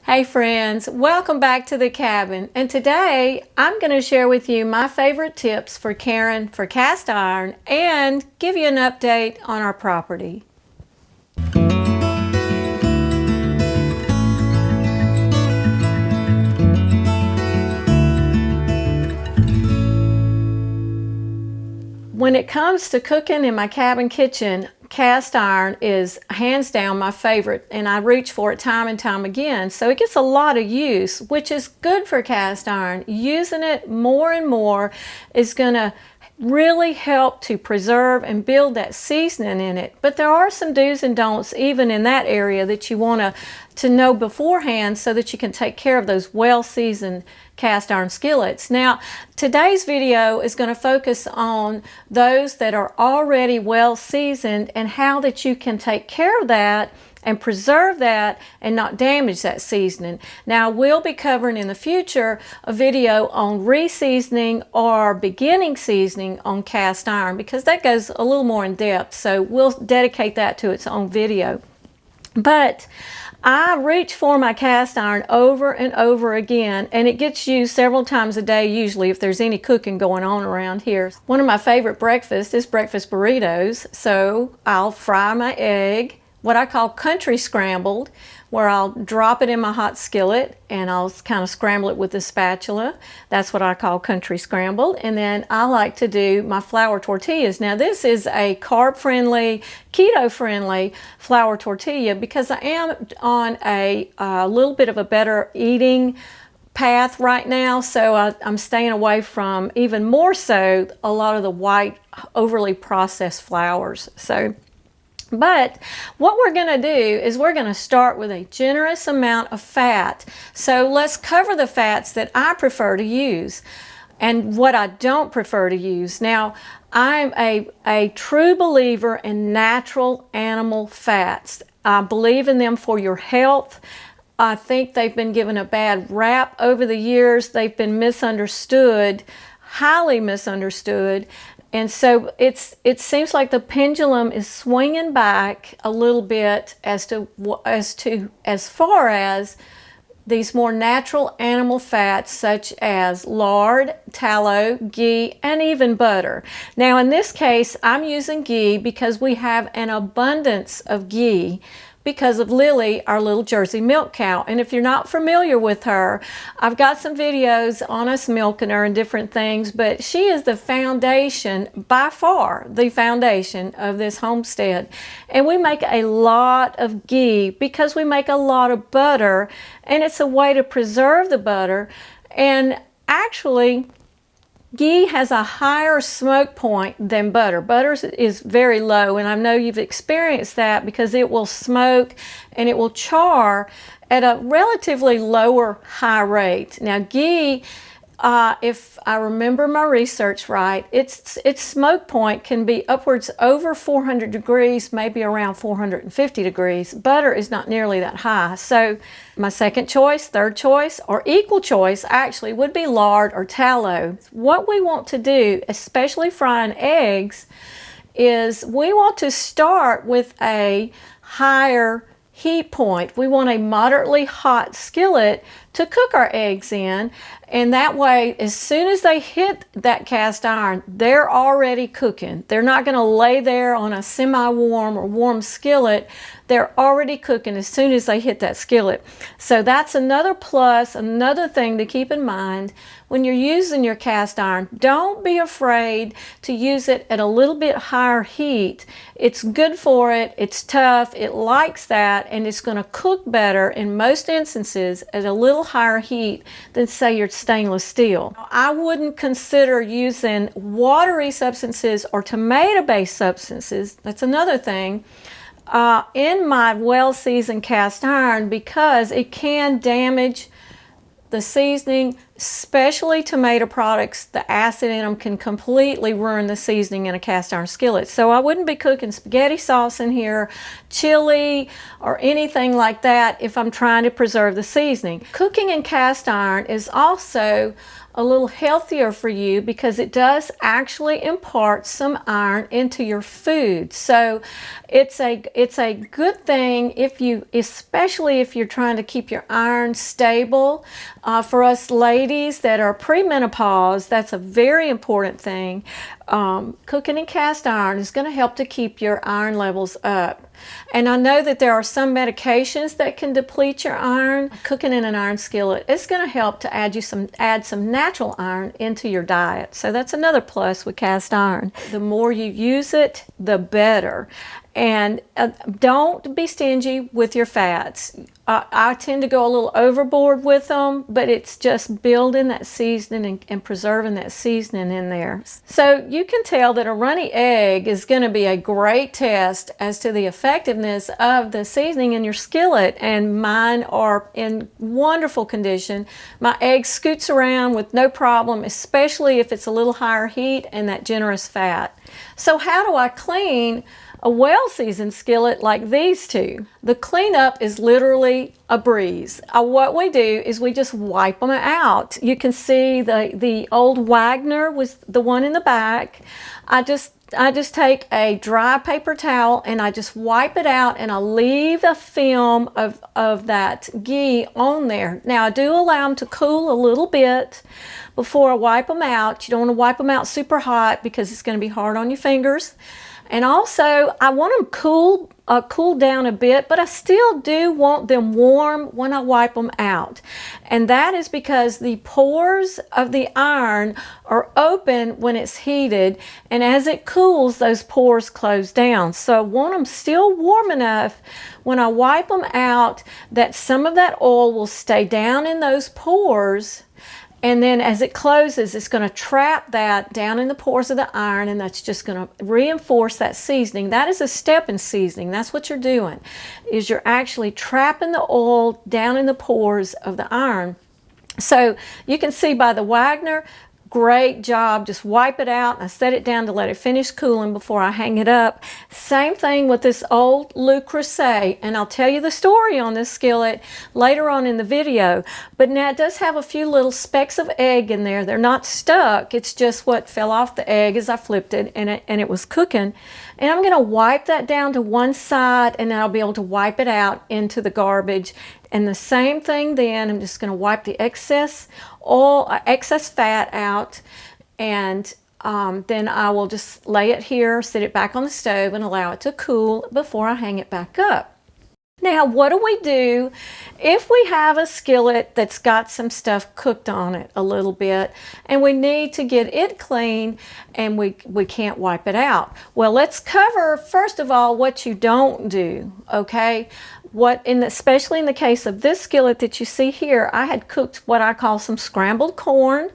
Hey friends, welcome back to the cabin, and today I'm going to share with you my favorite tips for caring for cast iron and give you an update on our property. When it comes to cooking in my cabin kitchen, cast iron is hands down my favorite, and I reach for it time and time again. So it gets a lot of use, which is good for cast iron. Using it more and more is going to really help to preserve and build that seasoning in it. But there are some do's and don'ts even in that area that you want to know beforehand so that you can take care of those well-seasoned cast iron skillets. Now, today's video is going to focus on those that are already well seasoned and how that you can take care of that and preserve that and not damage that seasoning. Now, we'll be covering in the future a video on re-seasoning or beginning seasoning on cast iron because that goes a little more in depth, so we'll dedicate that to its own video. But I reach for my cast iron over and over again, and it gets used several times a day usually if there's any cooking going on around here. One of my favorite breakfasts is breakfast burritos, so I'll fry my egg, what I call country scrambled, where I'll drop it in my hot skillet and I'll kind of scramble it with a spatula. That's what I call country scrambled. And then I like to do my flour tortillas. Now this is a carb-friendly, keto-friendly flour tortilla because I am on a little bit of a better eating path right now, so I'm staying away from, even more so, a lot of the white, overly processed flours. But what we're going to do is we're going to start with a generous amount of fat. So let's cover the fats that I prefer to use and what I don't prefer to use. Now, I'm a true believer in natural animal fats. I believe in them for your health. I think they've been given a bad rap over the years. They've been misunderstood, highly misunderstood. And so it seems like the pendulum is swinging back a little bit as far as these more natural animal fats such as lard, tallow, ghee, and even butter. Now in this case, I'm using ghee because we have an abundance of ghee because of Lily, our little Jersey milk cow. And if you're not familiar with her, I've got some videos on us milking her and different things, but she is the foundation, by far the foundation of this homestead. And we make a lot of ghee because we make a lot of butter, and it's a way to preserve the butter. And actually, ghee has a higher smoke point than butter. Butter is very low, and I know you've experienced that because it will smoke and it will char at a relatively lower high rate. Now ghee, if I remember my research right, its smoke point can be upwards over 400 degrees, maybe around 450 degrees. Butter is not nearly that high. So my second choice, third choice, or equal choice actually would be lard or tallow. What we want to do, especially frying eggs, is we want to start with a higher heat point. We want a moderately hot skillet to cook our eggs in, and that way as soon as they hit that cast iron, they're already cooking. They're not going to lay there on a semi-warm or warm skillet. They're already cooking as soon as they hit that skillet. So that's another plus, another thing to keep in mind when you're using your cast iron. Don't be afraid to use it at a little bit higher heat. It's good for it, it's tough, it likes that, and it's going to cook better in most instances at a little higher heat than, say, your stainless steel. I wouldn't consider using watery substances or tomato-based substances, that's another thing, in my well-seasoned cast iron because it can damage the seasoning, especially tomato products, the acid in them can completely ruin the seasoning in a cast iron skillet. So I wouldn't be cooking spaghetti sauce in here, chili, or anything like that if I'm trying to preserve the seasoning. Cooking in cast iron is also a little healthier for you because it does actually impart some iron into your food. So it's a good thing if you, especially if you're trying to keep your iron stable. For us ladies that are premenopause, that's a very important thing. Cooking in cast iron is going to help to keep your iron levels up. And I know that there are some medications that can deplete your iron. Cooking in an iron skillet is going to help to add some natural iron into your diet. So that's another plus with cast iron. The more you use it, the better. And don't be stingy with your fats. I tend to go a little overboard with them, but it's just building that seasoning and preserving that seasoning in there. So you can tell that a runny egg is going to be a great test as to the effectiveness of the seasoning in your skillet, and mine are in wonderful condition. My egg scoots around with no problem, especially if it's a little higher heat and that generous fat. So how do I clean a well-seasoned skillet like these two? The cleanup is literally a breeze. What we do is we just wipe them out. You can see the old Wagner was the one in the back. I just take a dry paper towel and I just wipe it out, and I leave a film of that ghee on there. Now I do allow them to cool a little bit before I wipe them out. You don't want to wipe them out super hot because it's going to be hard on your fingers. And also, I want them cool down a bit, but I still do want them warm when I wipe them out. And that is because the pores of the iron are open when it's heated, and as it cools, those pores close down. So I want them still warm enough when I wipe them out that some of that oil will stay down in those pores. And then as it closes, it's going to trap that down in the pores of the iron, and that's just going to reinforce that seasoning. That is a step in seasoning. That's what you're doing, is you're actually trapping the oil down in the pores of the iron. So you can see by the Wagner, great job. Just wipe it out, and I set it down to let it finish cooling before I hang it up. Same thing with this old Le Creuset, and I'll tell you the story on this skillet later on in the video. But now it does have a few little specks of egg in there. They're not stuck. It's just what fell off the egg as I flipped it, and it was cooking. And I'm going to wipe that down to one side, and then I'll be able to wipe it out into the garbage. And the same thing then, I'm just going to wipe the excess oil, excess fat out, and then I will just lay it here, sit it back on the stove, and allow it to cool before I hang it back up. Now, what do we do if we have a skillet that's got some stuff cooked on it a little bit, and we need to get it clean and we can't wipe it out? Well, let's cover, first of all, what you don't do, okay? Especially in the case of this skillet that you see here, I had cooked what I call some scrambled corn.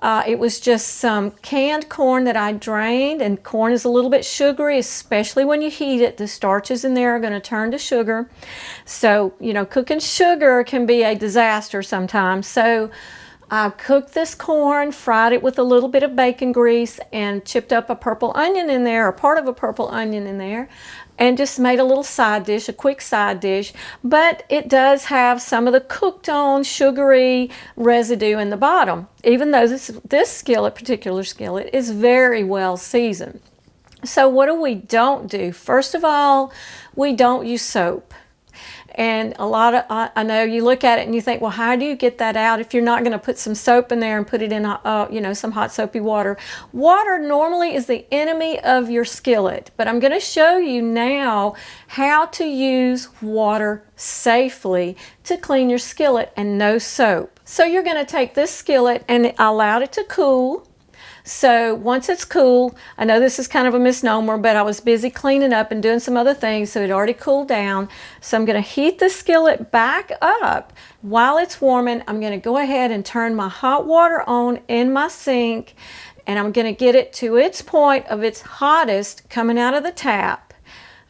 It was just some canned corn that I drained, and corn is a little bit sugary, especially when you heat it. The starches in there are going to turn to sugar. So, you know, cooking sugar can be a disaster sometimes. So I cooked this corn, fried it with a little bit of bacon grease, and chipped up a purple onion in there, or part of a purple onion in there, and just made a little side dish, a quick side dish. But it does have some of the cooked on sugary residue in the bottom, even though this particular skillet is very well seasoned. So what do we don't do? First of all, we don't use soap. And I know you look at it and you think, well, how do you get that out if you're not going to put some soap in there and put it in, some hot soapy water? Water normally is the enemy of your skillet, but I'm going to show you now how to use water safely to clean your skillet and no soap. So you're going to take this skillet, and I allowed it to cool. So once it's cool, I know this is kind of a misnomer, but I was busy cleaning up and doing some other things, so it already cooled down. So I'm going to heat the skillet back up. While it's warming, I'm going to go ahead and turn my hot water on in my sink, and I'm going to get it to its point of its hottest coming out of the tap.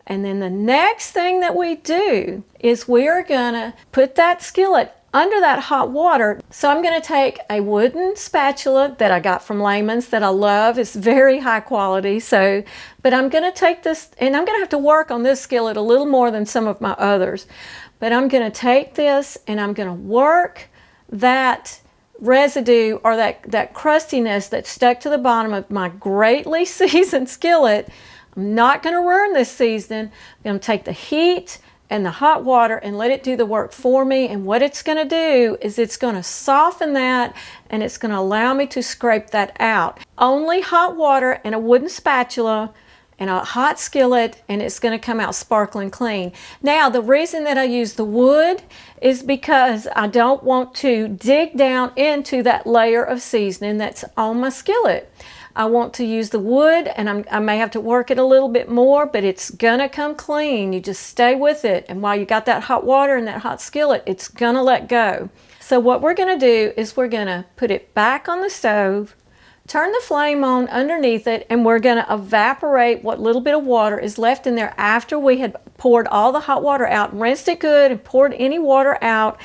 And then the next thing that we do is we are going to put that skillet under that hot water. So I'm going to take a wooden spatula that I got from Layman's that I love. It's very high quality. But I'm going to take this, and I'm going to have to work on this skillet a little more than some of my others. But I'm going to take this and I'm going to work that residue or that crustiness that's stuck to the bottom of my greatly seasoned skillet. I'm not going to ruin this seasoning. I'm going to take the heat and the hot water and let it do the work for me. And what it's going to do is it's going to soften that, and it's going to allow me to scrape that out. Only hot water and a wooden spatula and a hot skillet, and it's going to come out sparkling clean. Now, the reason that I use the wood is because I don't want to dig down into that layer of seasoning that's on my skillet. I want to use the wood, and I may have to work it a little bit more, but it's gonna come clean. You just stay with it, and while you got that hot water and that hot skillet, it's gonna let go. So what we're gonna do is we're gonna put it back on the stove, turn the flame on underneath it, and we're gonna evaporate what little bit of water is left in there after we had poured all the hot water out, rinsed it good, and poured any water out.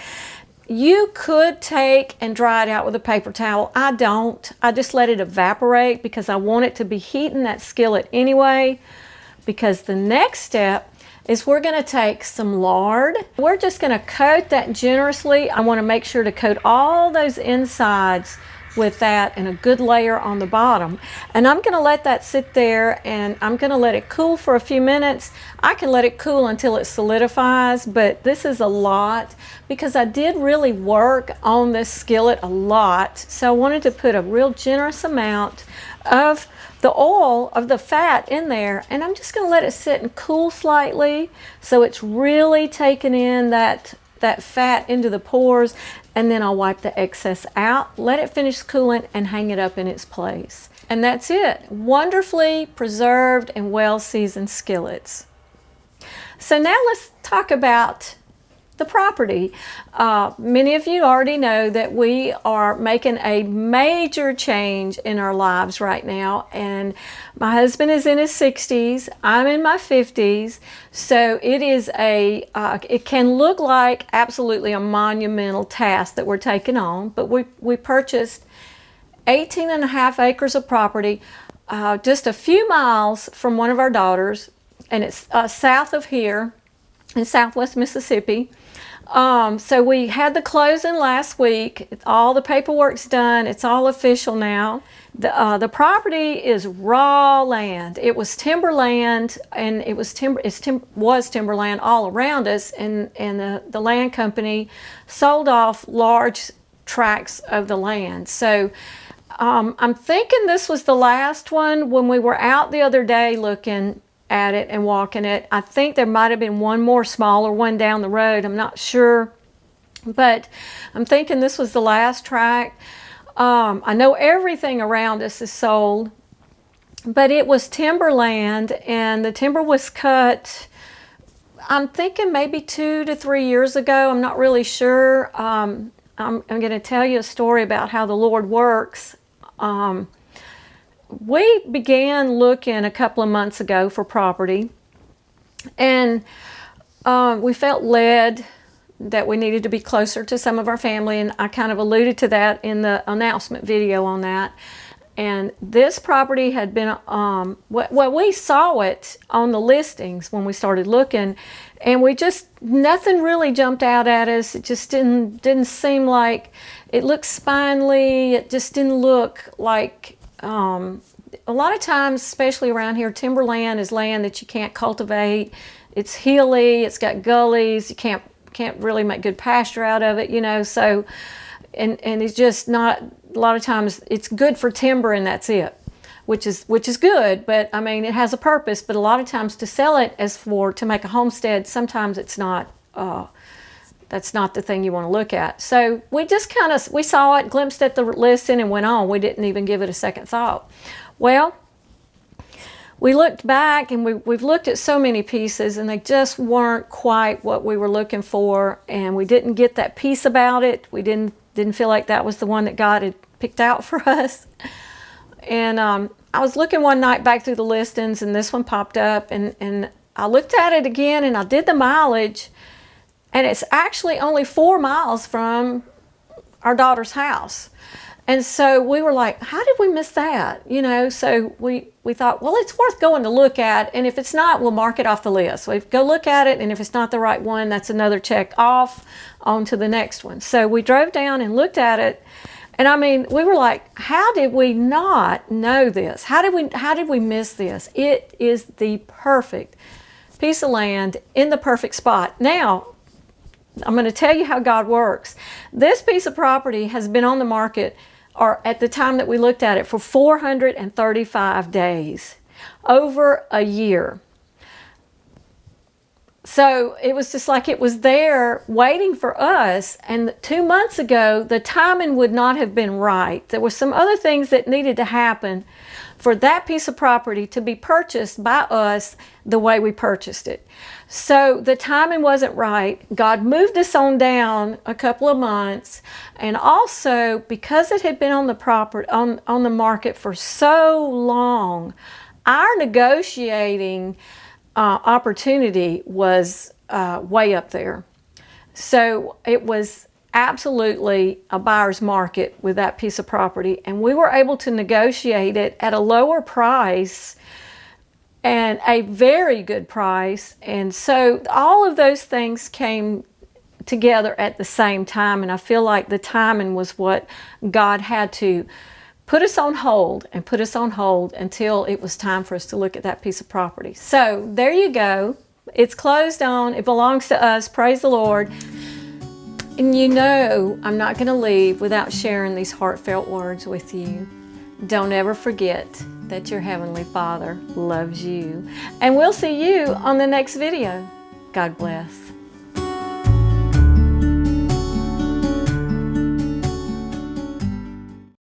You could take and dry it out with a paper towel. I don't. I just let it evaporate because I want it to be heating that skillet anyway. Because the next step is we're going to take some lard. We're just going to coat that generously. I want to make sure to coat all those insides with that and a good layer on the bottom. And I'm going to let that sit there, and I'm going to let it cool for a few minutes. I can let it cool until it solidifies, but this is a lot because I did really work on this skillet a lot. So I wanted to put a real generous amount of the oil, of the fat in there, and I'm just going to let it sit and cool slightly so it's really taking in that fat into the pores, and then I'll wipe the excess out, let it finish cooling, and hang it up in its place. And that's it. Wonderfully preserved and well-seasoned skillets. So now let's talk about the property. Many of you already know that we are making a major change in our lives right now, and my husband is in his 60s, I'm in my 50s, so it is it can look like absolutely a monumental task that we're taking on, but we purchased 18.5 acres of property just a few miles from one of our daughters, and it's south of here in southwest Mississippi. So we had the closing last week. All the paperwork's done. It's all official now. The property is raw land. It was timberland, and it was timberland all around us. And the land company sold off large tracts of the land. So I'm thinking this was the last one. When we were out the other day looking at it and walking it, I think there might have been one more smaller one down the road. I'm not sure, but I'm thinking this was the last tract. I know everything around us is sold, but it was timberland, and the timber was cut, I'm thinking maybe 2 to 3 years ago. I'm not really sure. I'm going to tell you a story about how the Lord works. We began looking a couple of months ago for property, and we felt led that we needed to be closer to some of our family, and I kind of alluded to that in the announcement video on that. And this property had been, well, we saw it on the listings when we started looking, and nothing really jumped out at us. It just didn't seem like, it looked spindly. It just didn't look like, a lot of times, especially around here, timberland is land that you can't cultivate. It's hilly, it's got gullies, you can't really make good pasture out of it, you know, so, and it's just not, a lot of times it's good for timber and that's it, which is good, but I mean, it has a purpose, but a lot of times to sell it to make a homestead, sometimes it's not, that's not the thing you want to look at. So we just we saw it, glimpsed at the listing, and went on. We didn't even give it a second thought. Well, we looked back, and we've looked at so many pieces, and they just weren't quite what we were looking for, and we didn't get that piece about it. We didn't feel like that was the one that God had picked out for us. And I was looking one night back through the listings, and this one popped up, and I looked at it again, and I did the mileage, And it's actually only 4 miles from our daughter's house. And so we were like, how did we miss that? You know, so we thought, well, it's worth going to look at. And if it's not, we'll mark it off the list. So we go look at it. And if it's not the right one, that's another check off, on to the next one. So we drove down and looked at it. And I mean, we were like, how did we not know this? How did we miss this? It is the perfect piece of land in the perfect spot. Now, I'm going to tell you how God works. This piece of property has been on the market, or at the time that we looked at it, for 435 days, over a year. So it was just like it was there waiting for us. And 2 months ago, the timing would not have been right. There were some other things that needed to happen for that piece of property to be purchased by us the way we purchased it. So the timing wasn't right. God moved us on down a couple of months. And also, because it had been on the market for so long, our negotiating opportunity was way up there. So it was absolutely a buyer's market with that piece of property, and we were able to negotiate it at a lower price and a very good price. And so all of those things came together at the same time, and I feel like the timing was what God had to put us on hold and put us on hold until it was time for us to look at that piece of property. So there you go. It's closed on. It belongs to us. Praise the Lord. And you know I'm not going to leave without sharing these heartfelt words with you. Don't ever forget that your Heavenly Father loves you. And we'll see you on the next video. God bless.